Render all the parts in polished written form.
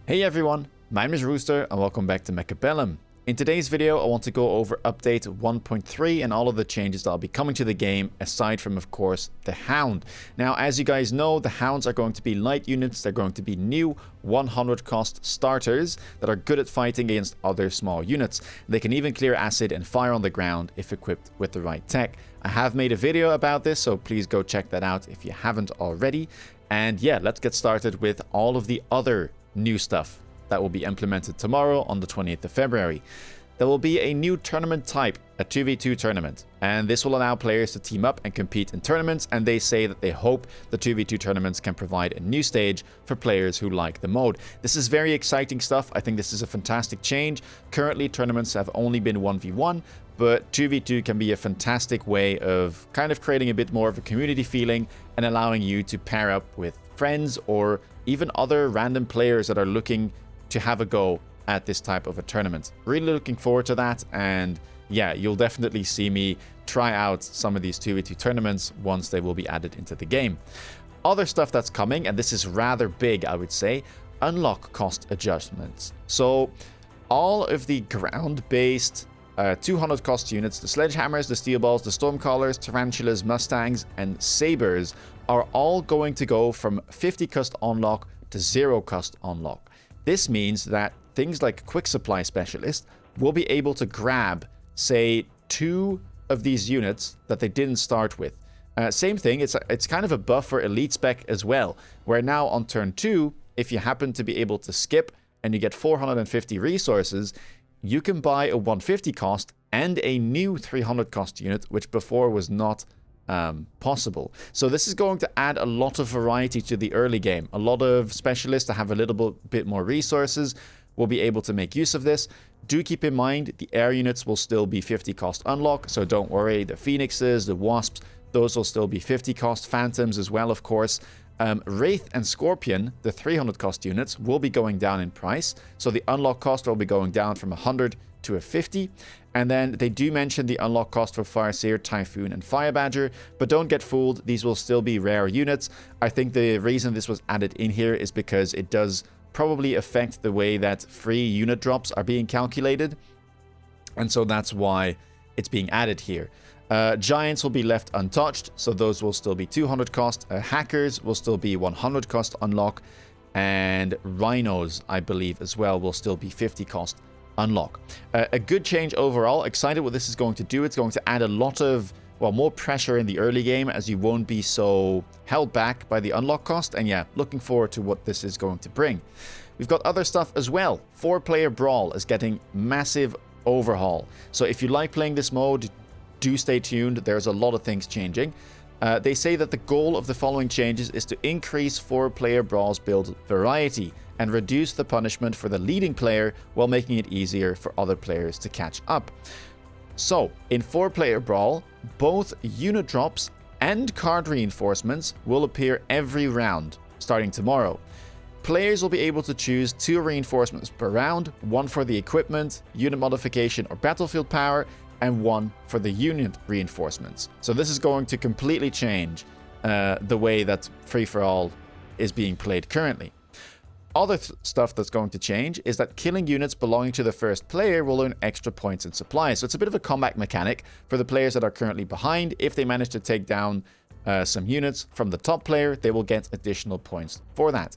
Hey everyone, my name is Rooster and welcome back to Mechabellum. In today's video, I want to go over update 1.3 and all of the changes that will be coming to the game, aside from, of course, the Hound. Now, as you guys know, the Hounds are going to be light units. They're going to be new 100 cost starters that are good at fighting against other small units. They can even clear acid and fire on the ground if equipped with the right tech. I have made a video about this, so please go check that out if you haven't already. And yeah, let's get started with all of the other new stuff that will be implemented tomorrow on the 20th of February. There will be a new tournament type, a 2v2 tournament, and this will allow players to team up and compete in tournaments, and they say that they hope the 2v2 tournaments can provide a new stage for players who like the mode. This is very exciting stuff. I think this is a fantastic change. Currently, tournaments have only been 1v1, but 2v2 can be a fantastic way of kind of creating a bit more of a community feeling and allowing you to pair up with friends or even other random players that are looking to have a go at this type of a tournament. Really looking forward to that, and yeah, you'll definitely see me try out some of these 2v2 tournaments once they will be added into the game. Other stuff that's coming, and this is rather big, I would say, unlock cost adjustments. So all of the ground-based 200 cost units, the sledgehammers, the steel balls, the stormcallers, tarantulas, mustangs, and sabers are all going to go from 50 cost unlock to 0 cost unlock. This means that things like quick supply specialists will be able to grab, say, 2 of these units that they didn't start with. Same thing, it's kind of a buff for elite spec as well, where now on turn 2, if you happen to be able to skip and you get 450 resources, you can buy a 150 cost and a new 300 cost unit, which before was not possible. So this is going to add a lot of variety to the early game. A lot of specialists that have a little bit more resources will be able to make use of this. Do keep in mind the air units will still be 50 cost unlock, so don't worry. The phoenixes, the wasps, those will still be 50 cost. Phantoms as well, of course. Wraith and Scorpion, the 300 cost units, will be going down in price, so the unlock cost will be going down from 100 to a 50. And then they do mention the unlock cost for Fireseer, Typhoon, and Fire Badger, but don't get fooled, these will still be rare units. I think the reason this was added in here is because it does probably affect the way that free unit drops are being calculated, and so that's why it's being added here. Giants will be left untouched, so those will still be 200 cost. Hackers will still be 100 cost unlock, and Rhinos, I believe, as well, will still be 50 cost unlock. A good change overall. Excited what this is going to do. It's going to add a lot of, well, more pressure in the early game, as you won't be so held back by the unlock cost. And yeah, looking forward to what this is going to bring. We've got other stuff as well. 4-player Brawl is getting massive overhaul. So if you like playing this mode, do stay tuned. There's a lot of things changing. They say that the goal of the following changes is to increase 4-player Brawl's build variety and reduce the punishment for the leading player while making it easier for other players to catch up. So, in 4-player Brawl, both unit drops and card reinforcements will appear every round, starting tomorrow. Players will be able to choose 2 reinforcements per round, 1 for the equipment, unit modification, or battlefield power, and 1 for the unit reinforcements. So this is going to completely change the way that free-for-all is being played currently. Other stuff that's going to change is that killing units belonging to the first player will earn extra points and supplies. So it's a bit of a comeback mechanic for the players that are currently behind. If they manage to take down some units from the top player, they will get additional points for that.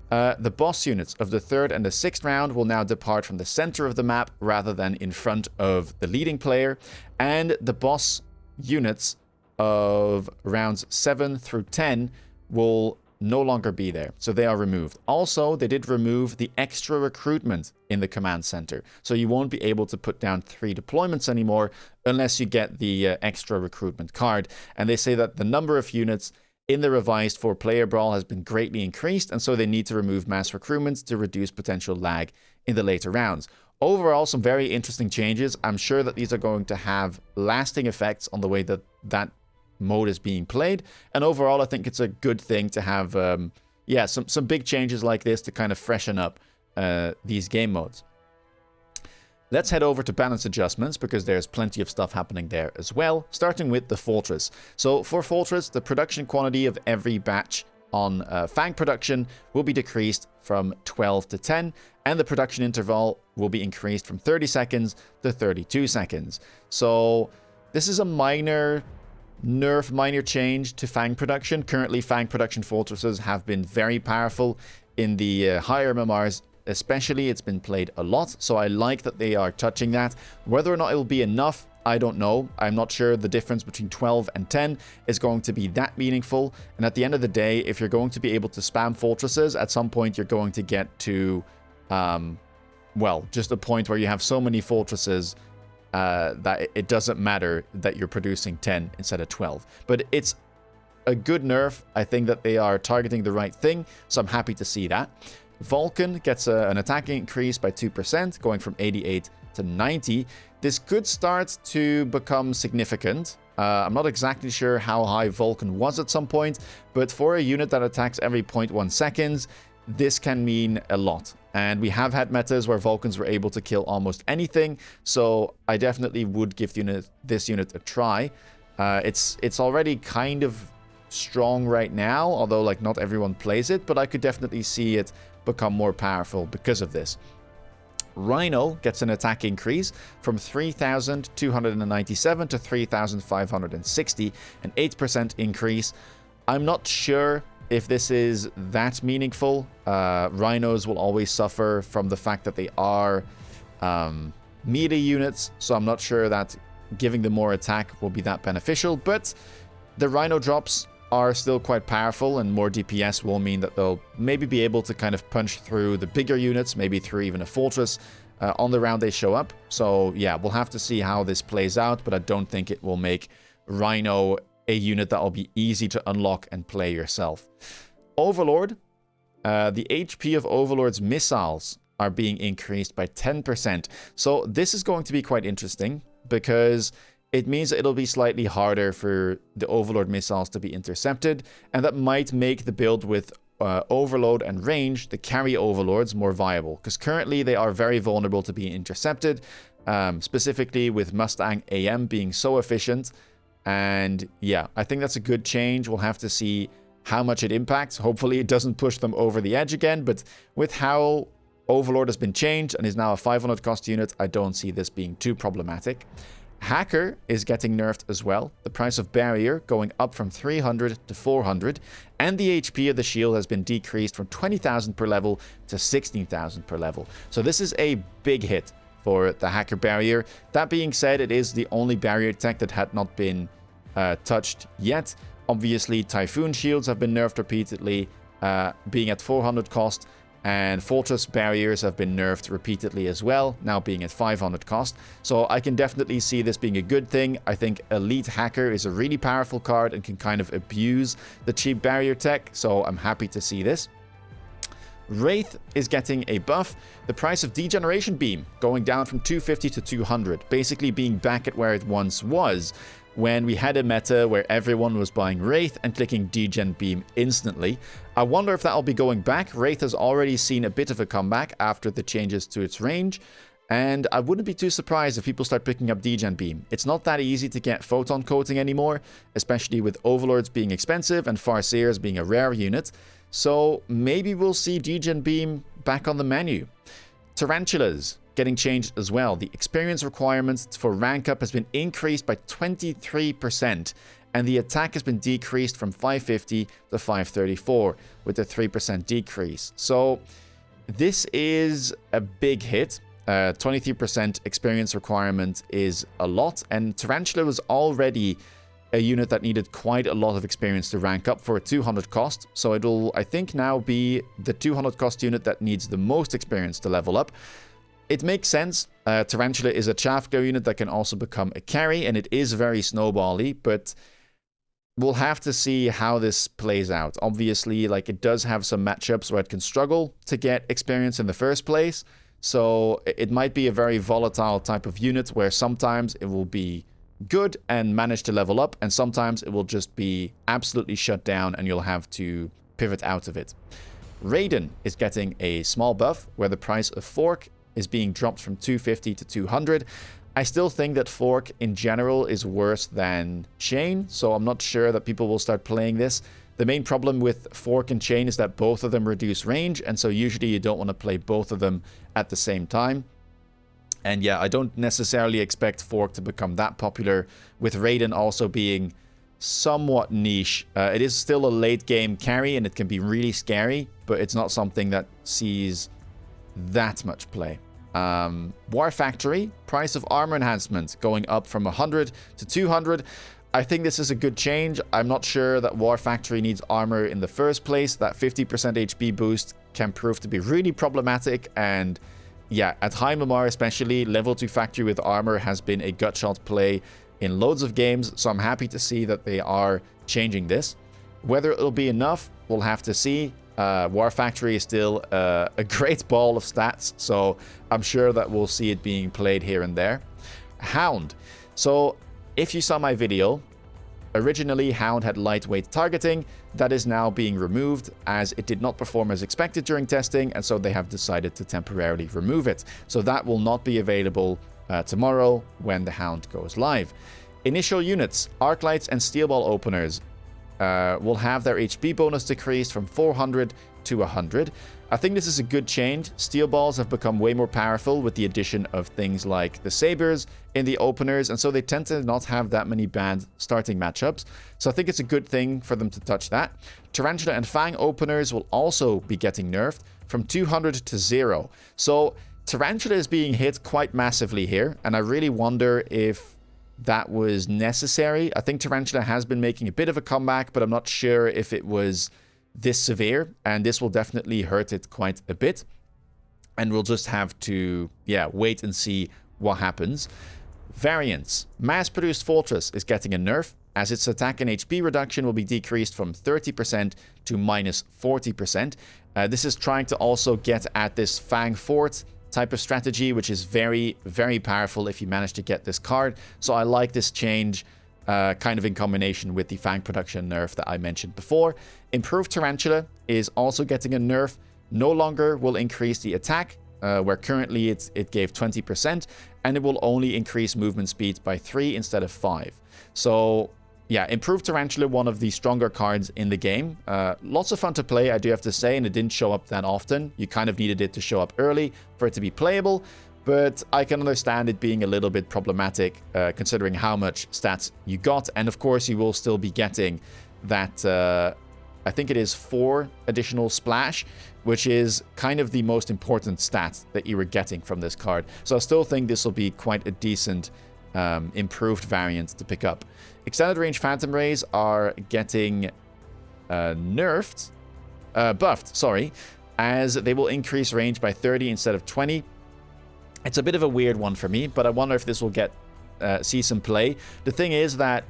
The boss units of the 3rd and the 6th round will now depart from the center of the map rather than in front of the leading player. And the boss units of rounds 7 through 10 will no longer be there, so they are removed. Also, they did remove the extra recruitment in the command center, so you won't be able to put down 3 deployments anymore unless you get the extra recruitment card. And they say that the number of units in the revised 4-player Brawl has been greatly increased, and so they need to remove mass recruitments to reduce potential lag in the later rounds. Overall, some very interesting changes. I'm sure that these are going to have lasting effects on the way that mode is being played, and overall I think it's a good thing to have some big changes like this to kind of freshen up these game modes. Let's head over to balance adjustments, because there's plenty of stuff happening there as well, starting with the Fortress. So for Fortress, the production quantity of every batch on Fang production will be decreased from 12 to 10, and the production interval will be increased from 30 seconds to 32 seconds. So this is a minor nerf, minor change to Fang production. Currently, Fang production fortresses have been very powerful in the higher MMRs. Especially, it's been played a lot, so I like that they are touching that. Whether or not it will be enough, I don't know. I'm not sure the difference between 12 and 10 is going to be that meaningful. And at the end of the day, if you're going to be able to spam fortresses, at some point you're going to get to, well, just a point where you have so many fortresses that it doesn't matter that you're producing 10 instead of 12. But it's a good nerf. I think that they are targeting the right thing, so I'm happy to see that. Vulcan gets an attacking increase by 2%, going from 88 to 90. This could start to become significant. I'm not exactly sure how high Vulcan was at some point, but for a unit that attacks every 0.1 seconds, this can mean a lot. And we have had metas where Vulcans were able to kill almost anything, so I definitely would give this unit a try. It's already kind of strong right now, although like not everyone plays it, but I could definitely see it become more powerful because of this. Rhino gets an attack increase from 3,297 to 3,560, an 8% increase. I'm not sure if this is that meaningful. Rhinos will always suffer from the fact that they are melee units, so I'm not sure that giving them more attack will be that beneficial, but the Rhino drops are still quite powerful, and more DPS will mean that they'll maybe be able to kind of punch through the bigger units, maybe through even a fortress on the round they show up. So yeah, we'll have to see how this plays out, but I don't think it will make Rhino a unit that will be easy to unlock and play yourself. Overlord, the HP of Overlord's missiles are being increased by 10%. So this is going to be quite interesting because it means that it'll be slightly harder for the Overlord missiles to be intercepted, and that might make the build with Overload and range, the carry Overlords, more viable, because currently they are very vulnerable to being intercepted, specifically with Mustang AM being so efficient. And yeah, I think that's a good change. We'll have to see how much it impacts. Hopefully it doesn't push them over the edge again, but with how Overlord has been changed and is now a 500 cost unit, I don't see this being too problematic. Hacker is getting nerfed as well. The price of Barrier going up from 300 to 400, and the HP of the shield has been decreased from 20,000 per level to 16,000 per level. So this is a big hit for the Hacker Barrier. That being said, it is the only barrier tech that had not been touched yet. Obviously, Typhoon shields have been nerfed repeatedly, being at 400 cost, and Fortress barriers have been nerfed repeatedly as well, now being at 500 cost. So I can definitely see this being a good thing. I think Elite Hacker is a really powerful card and can kind of abuse the cheap barrier tech, so I'm happy to see this. Wraith is getting a buff. The price of Degeneration Beam going down from 250 to 200, basically being back at where it once was, when we had a meta where everyone was buying Wraith and clicking Degen Beam instantly. I wonder if that'll be going back. Wraith has already seen a bit of a comeback after the changes to its range, and I wouldn't be too surprised if people start picking up Degen Beam. It's not that easy to get Photon Coating anymore, especially with Overlords being expensive and Farseers being a rare unit, so maybe we'll see Degen Beam back on the menu. Tarantulas getting changed as well. The experience requirement for rank up has been increased by 23%, and the attack has been decreased from 550 to 534 with a 3% decrease. So this is a big hit. 23% experience requirement is a lot, and Tarantula was already a unit that needed quite a lot of experience to rank up for a 200 cost, so it'll, I think, now be the 200 cost unit that needs the most experience to level up. It makes sense. Tarantula is a Chaffgo unit that can also become a carry, and it is very snowbally, but we'll have to see how this plays out. Obviously, like, it does have some matchups where it can struggle to get experience in the first place, so it might be a very volatile type of unit where sometimes it will be good and manage to level up, and sometimes it will just be absolutely shut down and you'll have to pivot out of it. Raiden is getting a small buff where the price of Fork is being dropped from 250 to 200. I still think that Fork in general is worse than Chain, so I'm not sure that people will start playing this. The main problem with Fork and Chain is that both of them reduce range, and so usually you don't want to play both of them at the same time. And yeah, I don't necessarily expect Fork to become that popular, with Raiden also being somewhat niche. It is still a late game carry, and it can be really scary, but it's not something that sees that much play. War Factory, price of armor enhancement going up from 100 to 200. I think this is a good change. I'm not sure that War Factory needs armor in the first place. That 50% HP boost can prove to be really problematic, and yeah, at high MMR especially, level 2 factory with armor has been a gutshot play in loads of games, so I'm happy to see that they are changing this. Whether it'll be enough, we'll have to see. War Factory is still a great ball of stats, so I'm sure that we'll see it being played here and there. Hound. So if you saw my video, originally Hound had lightweight targeting. That is now being removed as it did not perform as expected during testing, and so they have decided to temporarily remove it. So that will not be available tomorrow when the Hound goes live. Initial units, arc lights and steel ball openers will have their HP bonus decreased from 400 to 100. I think this is a good change. Steel balls have become way more powerful with the addition of things like the sabers in the openers, and so they tend to not have that many bad starting matchups. So I think it's a good thing for them to touch that. Tarantula and Fang openers will also be getting nerfed from 200 to 0. So Tarantula is being hit quite massively here, and I really wonder if that was necessary. I think Tarantula has been making a bit of a comeback, but I'm not sure if it was this severe, and this will definitely hurt it quite a bit. And we'll just have to, yeah, wait and see what happens. Variants. Mass-produced Fortress is getting a nerf, as its attack and HP reduction will be decreased from 30% to minus 40%. This is trying to also get at this Fang Fort type of strategy, which is very, very powerful if you manage to get this card. So I like this change, kind of in combination with the Fang production nerf that I mentioned before. Improved Tarantula is also getting a nerf. No longer will increase the attack, where currently it gave 20%, and it will only increase movement speed by 3 instead of 5. So yeah, Improved Tarantula, one of the stronger cards in the game. Lots of fun to play, I do have to say, and it didn't show up that often. You kind of needed it to show up early for it to be playable, but I can understand it being a little bit problematic considering how much stats you got. And of course, you will still be getting that, I think it is 4 additional splash, which is kind of the most important stat that you were getting from this card. So I still think this will be quite a decent improved variant to pick up. Extended range Phantom Rays are getting buffed, as they will increase range by 30 instead of 20. It's a bit of a weird one for me, but I wonder if this will see some play. The thing is that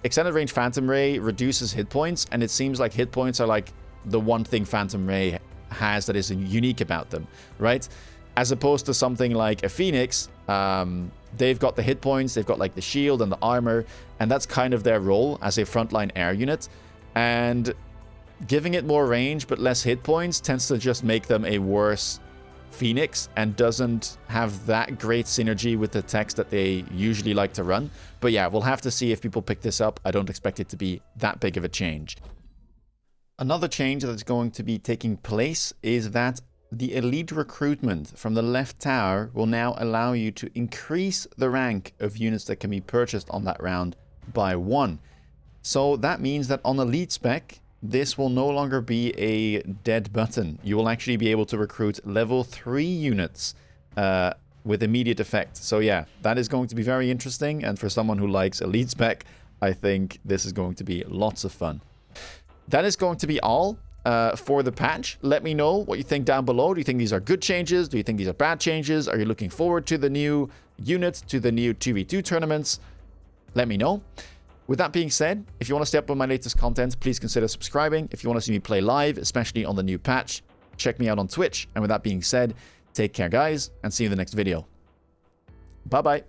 Extended range Phantom Ray reduces hit points, and it seems like hit points are like the one thing Phantom Ray has that is unique about them, right? As opposed to something like a Phoenix, they've got the hit points, they've got like the shield and the armor, and that's kind of their role as a frontline air unit. And giving it more range but less hit points tends to just make them a worse Phoenix, and doesn't have that great synergy with the techs that they usually like to run. But yeah, we'll have to see if people pick this up. I don't expect it to be that big of a change. Another change that's going to be taking place is that the elite recruitment from the left tower will now allow you to increase the rank of units that can be purchased on that round by 1. So that means that on elite spec, this will no longer be a dead button. You will actually be able to recruit level 3 units with immediate effect. So yeah, that is going to be very interesting, and for someone who likes elite spec, I think this is going to be lots of fun. That is going to be all for the patch. Let me know what you think down below. Do you think these are good changes? Do you think these are bad changes? Are you looking forward to the new units, to the new 2v2 tournaments? Let me know. With that being said, if you want to stay up on my latest content, please consider subscribing. If you want to see me play live, especially on the new patch, check me out on Twitch. And with that being said, take care, guys, and see you in the next video. Bye-bye.